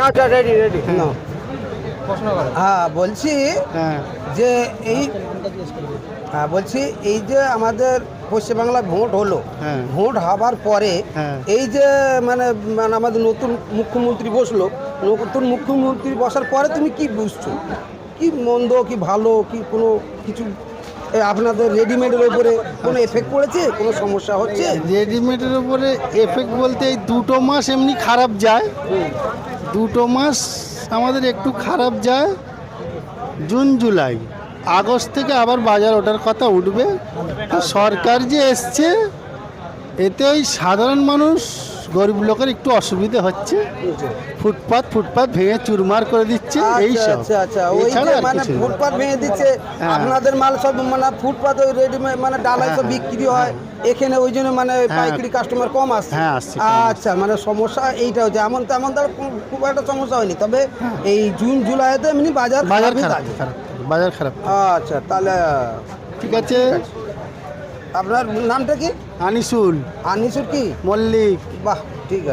আচ্ছা ready ready প্রশ্ন করেন। হ্যাঁ বলছি হ্যাঁ যে বলছি এই যে আমাদের পশ্চিমবাংলায় ভোট হলো, হ্যাঁ। ভোট হবার পরে হ্যাঁ। এই যে মানে মানে আমাদের নতুন মুখ্যমন্ত্রী বসলো, নতুন মুখ্যমন্ত্রী বসার পরে তুমি কি বুঝছো, কি মন্দ কি ভালো কি কোনো কিছু আপনাদের রেডিমেডের উপরে কোনো এফেক্ট পড়েছে, কোনো সমস্যা হচ্ছে? রেডিমেডের উপরে এফেক্ট বলতে এই 2 মাস এমনি খারাপ যায়, 2 মাস আমাদের একটু খারাপ যায়। জুন জুলাই আগস্ট থেকে আবার বাজার ওঠার কথা উঠবে। তো সরকার যে এসছে এতে ওই সাধারণ মানুষ গরিব লোকের একটু অসুবিধা হচ্ছে। ফুটপাত ভেঙে চুরমার করে দিচ্ছে এই আচ্ছা সব। আচ্ছা আচ্ছা, ওই এছাড়া যে আর মানে কিছু না। ফুটপাত ভেঙে দিচ্ছে, হ্যাঁ। আপনাদের মাল সব মানে ফুটপাত ওই রেডিমেড মানে ডালাই সব হ্যাঁ, বিক্রি হয়, এখানে ওই জন্য মানে পাইকারি কাস্টমার কম আসছে। হ্যাঁ, আসছে, কম আসছে। আচ্ছা, মানে সমস্যা এইটা হচ্ছে, এমন তেমন তার খুব একটা সমস্যা হয়নি, তবে এই জুন জুলাইতে এমনি বাজার বাজার খারাপই খারাপ থাকে। বাজার খারাপ। আচ্ছা, তাহলে ঠিক আছে। আপনার নামটা কি? আনিসুল আনিসুর কি? মল্লিক। বাহ, ঠিক আছে।